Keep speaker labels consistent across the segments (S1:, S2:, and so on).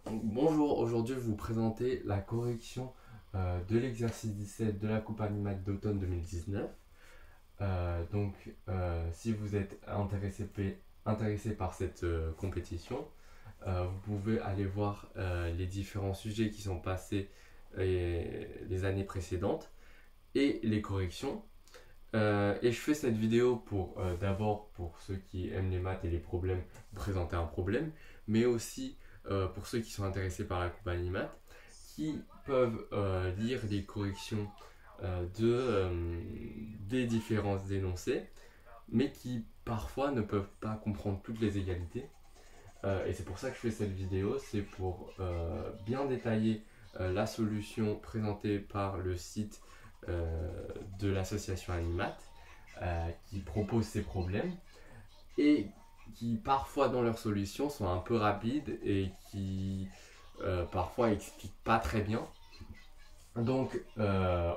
S1: Bonjour, aujourd'hui je vais vous présenter la correction de l'exercice 17 de la Coupe Animate d'automne 2019. Si vous êtes intéressé par cette compétition, vous pouvez aller voir les différents sujets qui sont passés les années précédentes et les corrections. Et je fais cette vidéo pour d'abord pour ceux qui aiment les maths et les problèmes, présenter un problème, mais aussi pour ceux qui sont intéressés par la coupe Animate, qui peuvent lire les corrections des différents énoncés, mais qui parfois ne peuvent pas comprendre toutes les égalités. Et c'est pour ça que je fais cette vidéo, c'est pour bien détailler la solution présentée par le site de l'association Animate qui propose ces problèmes et qui parfois dans leurs solutions sont un peu rapides et qui parfois expliquent pas très bien. Donc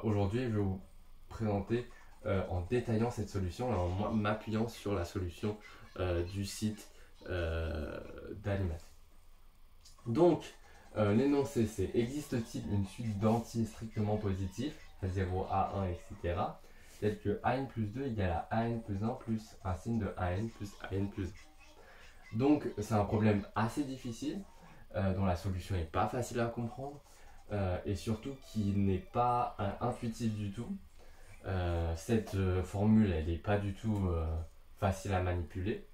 S1: aujourd'hui je vais vous présenter en détaillant cette solution et en m'appuyant sur la solution du site d'Animat. Donc l'énoncé c'est: existe-t-il une suite d'entiers strictement positifs, à 0, à 1, etc., tel que an plus 2 égale à an plus 1 plus racine de an plus an plus 1. Donc c'est un problème assez difficile, dont la solution n'est pas facile à comprendre, et surtout qui n'est pas intuitive du tout. Cette formule elle n'est pas du tout facile à manipuler.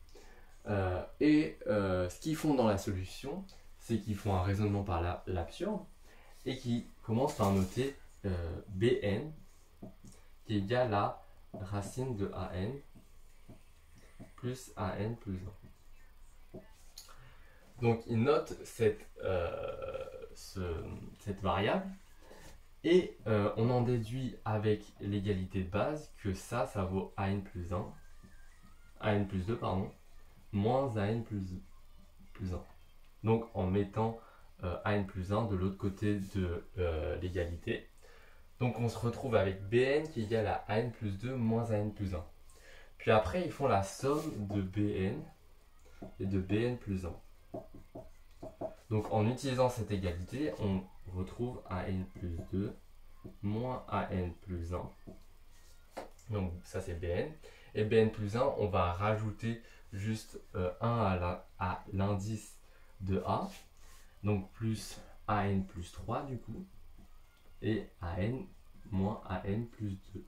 S1: Ce qu'ils font dans la solution, c'est qu'ils font un raisonnement par l'absurde et qui commencent par noter Bn qui est égal à racine de an plus an plus 1. Donc ils notent cette variable et on en déduit avec l'égalité de base que ça vaut an plus 1, an plus 2 pardon, moins an plus 1. Donc en mettant an plus 1 de l'autre côté de l'égalité. Donc on se retrouve avec Bn qui est égal à an plus 2 moins an plus 1. Puis après ils font la somme de Bn et de Bn plus 1. Donc en utilisant cette égalité, on retrouve an plus 2 moins an plus 1. Donc ça c'est Bn. Et Bn plus 1, on va rajouter juste 1 à l'indice de A. Donc plus an plus 3 du coup. Et an moins an plus 2.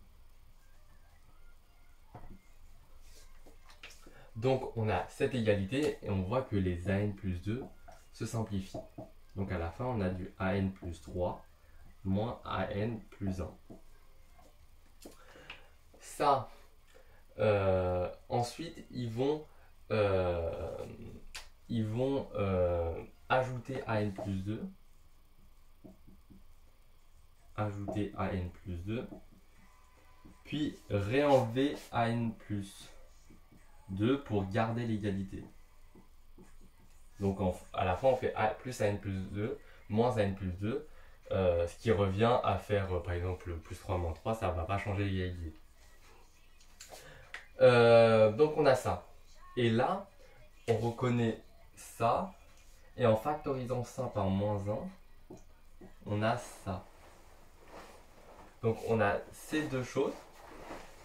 S1: Donc on a cette égalité et on voit que les an plus 2 se simplifient. Donc à la fin on a du an plus 3 moins an plus 1. Ça, ensuite ils vont ajouter an plus 2, puis réenlever an plus 2 pour garder l'égalité. Donc à la fin on fait plus an plus 2 moins an plus 2, ce qui revient à faire par exemple plus 3 moins 3, ça ne va pas changer l'égalité. Donc on a ça. Et là, on reconnaît ça. Et en factorisant ça par moins 1, on a ça. Donc on a ces deux choses.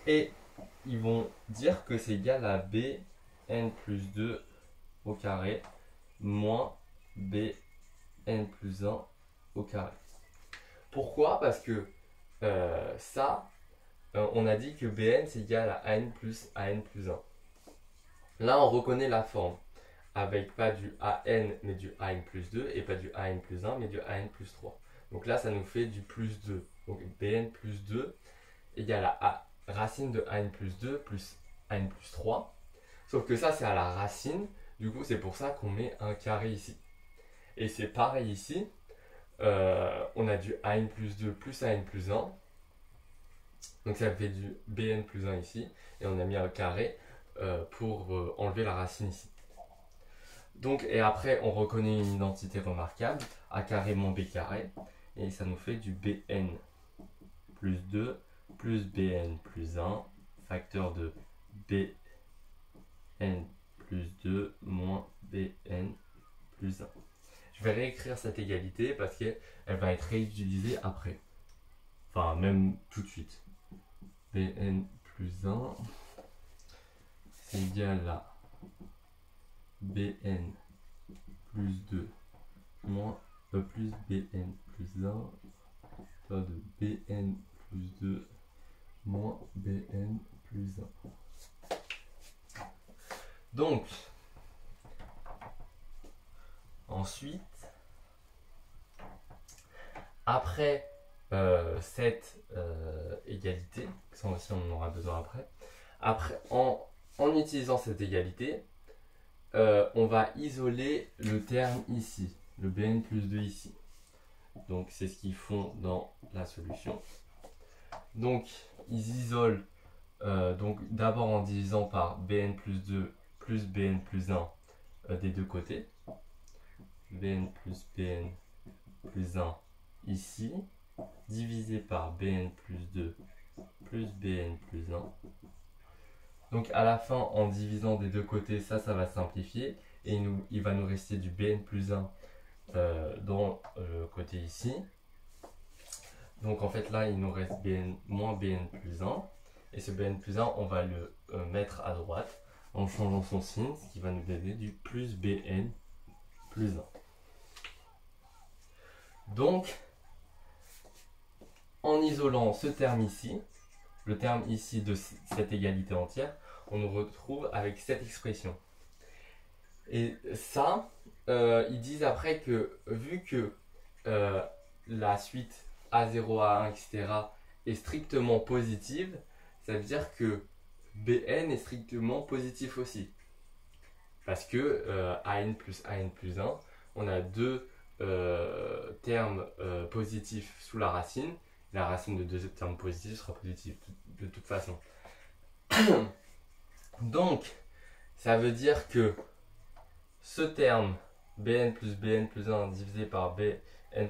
S1: Et ils vont dire que c'est égal à Bn plus 2 au carré moins Bn plus 1 au carré. Pourquoi? Parce que on a dit que Bn c'est égal à an plus 1. Là, on reconnaît la forme avec pas du an mais du an plus 2 et pas du an plus 1 mais du an plus 3. Donc là, ça nous fait du plus 2. Donc Bn plus 2 égale à racine de an plus 2 plus an plus 3. Sauf que ça, c'est à la racine. Du coup, c'est pour ça qu'on met un carré ici. Et c'est pareil ici. On a du an plus 2 plus an plus 1. Donc ça fait du Bn plus 1 ici. Et on a mis un carré pour enlever la racine ici. Donc, et après, on reconnaît une identité remarquable, a carré moins b carré. Et ça nous fait du Bn plus 2 plus Bn plus 1, facteur de Bn plus 2 moins Bn plus 1. je vais réécrire cette égalité parce qu'elle va être réutilisée après. Enfin, même tout de suite. Bn plus 1, c'est égal à Bn plus 2 moins plus Bn plus 1 fois de Bn plus 2 moins Bn plus 1. Donc, ensuite, après cette égalité, ça aussi on en aura besoin après en utilisant cette égalité, on va isoler le terme ici, le Bn plus 2 ici. Donc c'est ce qu'ils font dans la solution. Donc ils isolent donc d'abord en divisant par Bn plus 2 plus Bn plus 1 des deux côtés. Bn plus Bn plus 1 ici, divisé par Bn plus 2 plus Bn plus 1. Donc à la fin, en divisant des deux côtés, ça va simplifier. Et il va nous rester du Bn plus 1 dans le côté ici. Donc en fait là, il nous reste Bn moins Bn plus 1. Et ce Bn plus 1, on va le mettre à droite en changeant son signe, ce qui va nous donner du plus Bn plus 1. Donc, en isolant ce terme ici, le terme ici de cette égalité entière, on nous retrouve avec cette expression. Et ça, ils disent après que vu que la suite A0, A1, etc. est strictement positive, ça veut dire que Bn est strictement positif aussi. Parce que An plus 1, on a deux termes positifs sous la racine. La racine de deux termes positifs sera positive de toute façon. Donc, ça veut dire que ce terme Bn plus 1 divisé par Bn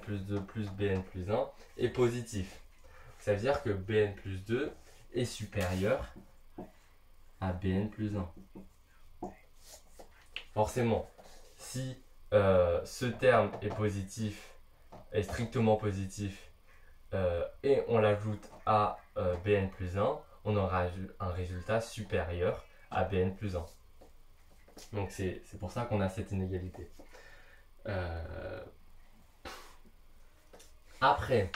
S1: plus 2 plus Bn plus 1 est positif. Ça veut dire que Bn plus 2 est supérieur à Bn plus 1. Forcément, si ce terme est positif, est strictement positif, et on l'ajoute à Bn plus 1, on aura un résultat supérieur à Bn plus 1. Donc c'est pour ça qu'on a cette inégalité. Après,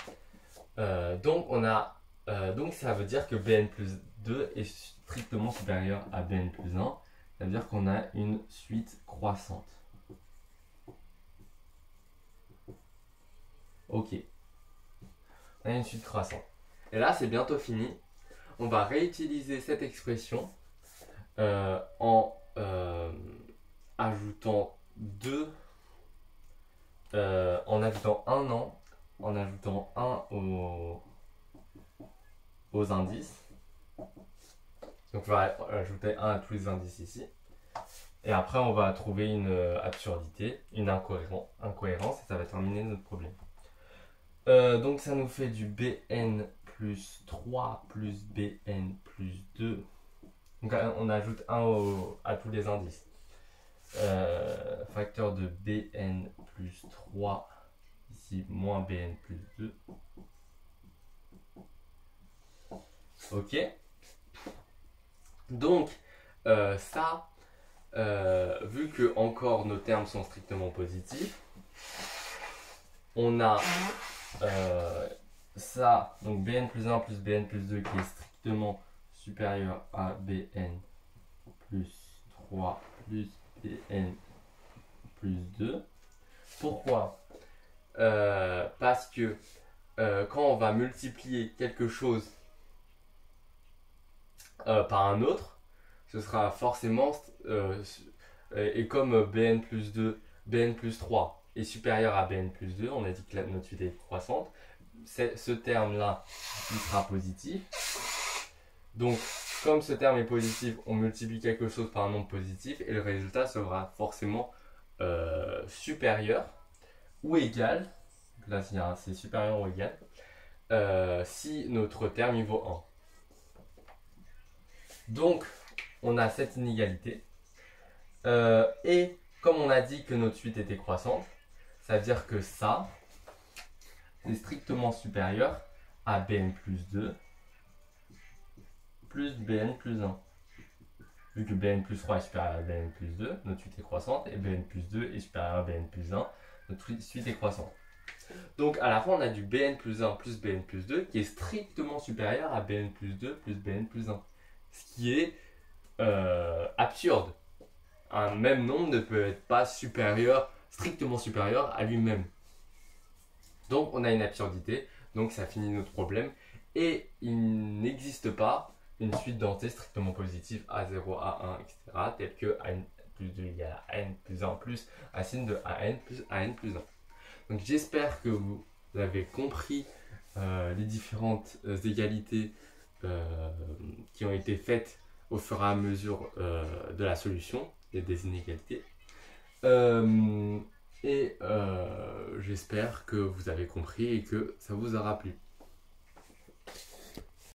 S1: donc ça veut dire que Bn plus 2 est strictement supérieur à Bn plus 1. Ça veut dire qu'on a une suite croissante. Ok. On a une suite croissante. Et là, c'est bientôt fini. On va réutiliser cette expression en ajoutant en ajoutant un aux indices. Donc on va ajouter 1 à tous les indices ici. Et après, on va trouver une absurdité, une incohérence, et ça va terminer notre problème. Donc ça nous fait du Bn plus 3 plus Bn plus 2. Donc on ajoute 1 à tous les indices. Facteur de Bn plus 3, ici moins Bn plus 2. Ok. Donc ça, vu que encore nos termes sont strictement positifs, on a ça, donc Bn plus 1 plus Bn plus 2 qui est strictement supérieur à Bn plus 3 plus Bn plus 2. Pourquoi? Parce que quand on va multiplier quelque chose par un autre, ce sera forcément, et comme Bn plus 2, Bn plus 3 est supérieur à Bn plus 2, on a dit que notre suite est croissante, ce terme-là, il sera positif. Donc, comme ce terme est positif, on multiplie quelque chose par un nombre positif et le résultat sera forcément supérieur ou égal, là c'est supérieur ou égal, si notre terme il vaut 1. Donc, on a cette inégalité. Et comme on a dit que notre suite était croissante, ça veut dire que ça, c'est strictement supérieur à Bn plus 2 plus Bn plus 1. Vu que Bn plus 3 est supérieur à Bn plus 2, notre suite est croissante, et Bn plus 2 est supérieur à Bn plus 1, notre suite est croissante. Donc à la fin, on a du Bn plus 1 plus Bn plus 2 qui est strictement supérieur à Bn plus 2 plus Bn plus 1. Ce qui est absurde. Un même nombre ne peut être pas supérieur, strictement supérieur à lui-même. Donc on a une absurdité, donc ça finit notre problème. Et il n'existe pas une suite dentée strictement positive A0, A1, etc. telle que AN plus 2 égale à AN plus 1 plus racine de AN plus AN plus 1. Donc j'espère que vous avez compris les différentes égalités qui ont été faites au fur et à mesure de la solution et des inégalités. J'espère que vous avez compris et que ça vous aura plu.